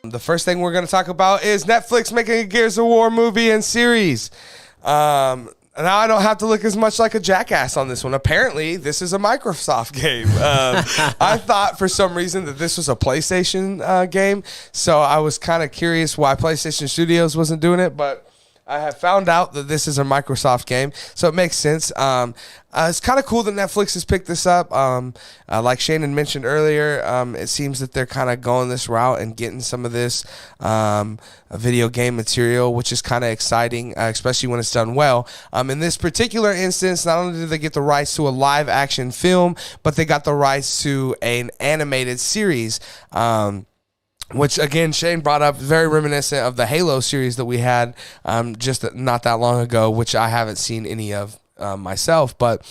The first thing we're going to talk about is Netflix making a Gears of War movie and series. Now I don't have to look as much like a jackass on this one. Apparently, this is a Microsoft game. I thought for some reason that this was a PlayStation game, so I was kind of curious why PlayStation Studios wasn't doing it, but I have found out that this is a Microsoft game, so it makes sense. It's kind of cool that Netflix has picked this up. Like Shannon mentioned earlier, it seems that they're kind of going this route and getting some of this video game material, which is kind of exciting, especially when it's done well. In this particular instance, not only did they get the rights to a live-action film, but they got the rights to an animated series. Which, again, Shane brought up, very reminiscent of the Halo series that we had just not that long ago, which I haven't seen any of myself. But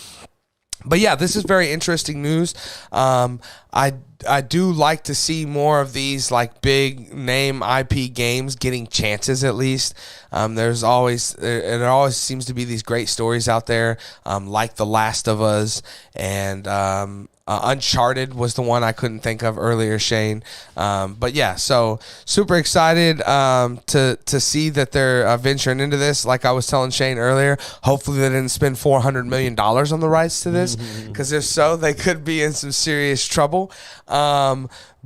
yeah, this is very interesting news. I do like to see more of these like big name IP games getting chances at least. There always seems to be these great stories out there, like The Last of Us and Uncharted was the one I couldn't think of earlier, Shane. But yeah, so super excited to see that they're venturing into this. Like I was telling Shane earlier, hopefully they didn't spend $400 million on the rights to this, because if so, they could be in some serious trouble.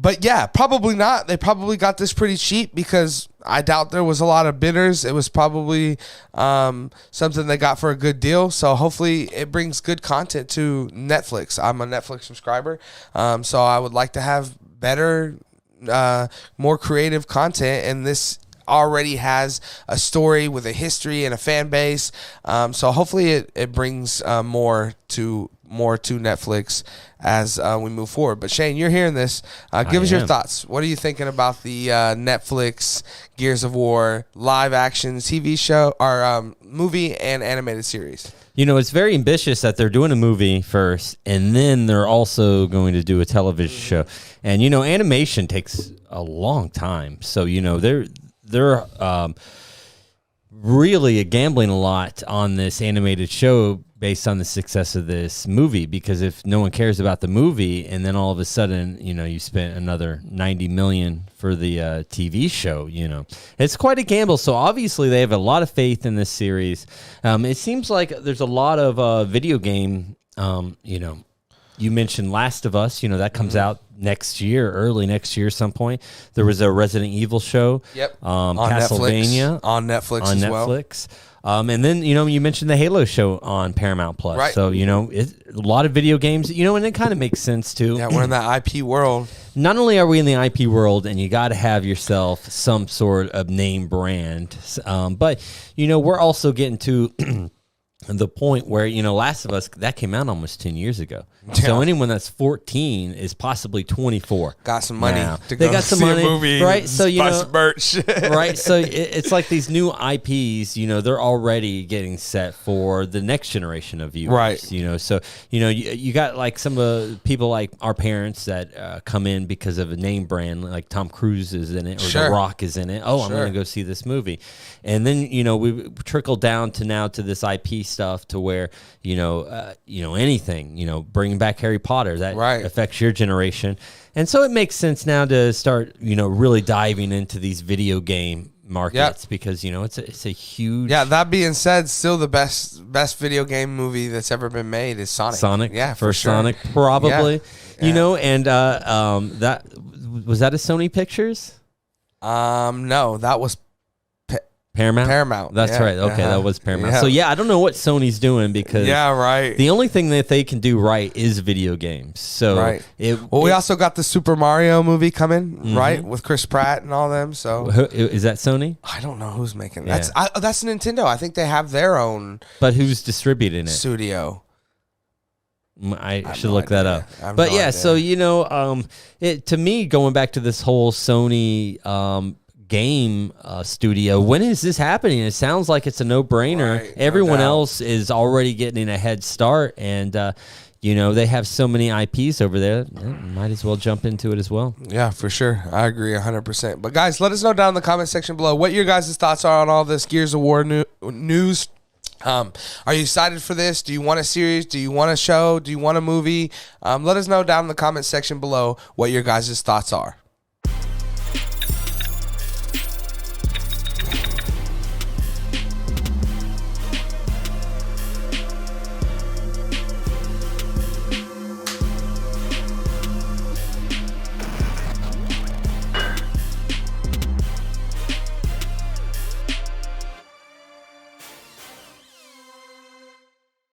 But yeah, probably not. They probably got this pretty cheap, because I doubt there was a lot of bidders. It was probably something they got for a good deal. So hopefully it brings good content to Netflix. I'm a Netflix subscriber, so I would like to have better, more creative content, and this already has a story with a history and a fan base. So hopefully it brings more to Netflix as we move forward. But Shane, you're hearing this. Give us your thoughts. What are you thinking about the Netflix Gears of War live action TV show or movie and animated series? You know, it's very ambitious that they're doing a movie first, and then they're also going to do a television show. And, you know, animation takes a long time. So, you know, they're really gambling a lot on this animated show based on the success of this movie, because if no one cares about the movie and then all of a sudden, you know, you spent another $90 million for the TV show, you know, it's quite a gamble. So obviously they have a lot of faith in this series. It seems like there's a lot of video game, you know, you mentioned Last of Us, you know, that comes out next year, early next year, some point. There was a Resident Evil show. Yep. On Castlevania. On Netflix as well. And then, you know, you mentioned the Halo show on Paramount Plus. Right. So, you know, a lot of video games, you know, and it kind of makes sense too. Yeah, we're in that IP world. Not only are we in the IP world, and you got to have yourself some sort of name brand, but, you know, we're also getting to the point where, you know, Last of Us, that came out almost 10 years ago. Yeah. So anyone that's 14 is possibly 24. Got some money to they go got some see money, a movie, right? So, you know, merch. right? So it's like these new IPs, you know, they're already getting set for the next generation of viewers, right? You know, so, you know, you got like some people like our parents that come in because of a name brand, like Tom Cruise is in it, or The Rock is in it. Oh, I'm going to go see this movie. And then, you know, we trickled down to now to this IP stuff, to where, you know, anything, you know, bringing back Harry Potter, that affects your generation. And so it makes sense now to start, you know, really diving into these video game markets, because, you know, it's a huge. Yeah, that being said, still the best video game movie that's ever been made is Sonic. Yeah, for sure. Sonic, probably. Yeah. You know, and that was that a Sony Pictures? No, that was Paramount. That's right. Okay, that was Paramount. Yeah. So yeah, I don't know what Sony's doing, because the only thing that they can do right is video games. So we also got the Super Mario movie coming, right, with Chris Pratt and all them. So is that Sony? I don't know who's making that. That's Nintendo. I think they have their own. But who's distributing it? Studio. I should look that up. But yeah, so you know, to me, going back to this whole Sony game studio, when is this happening? It sounds like it's a no-brainer. Everyone else is already getting a head start, and you know, they have so many IPs over there, might as well jump into it as well. Yeah, for sure. I agree 100%. But guys, let us know down in the comment section below what your guys' thoughts are on all this Gears of War news. Are you excited for this? Do you want a series? Do you want a show? Do you want a movie? Let us know down in the comment section below what your guys' thoughts are.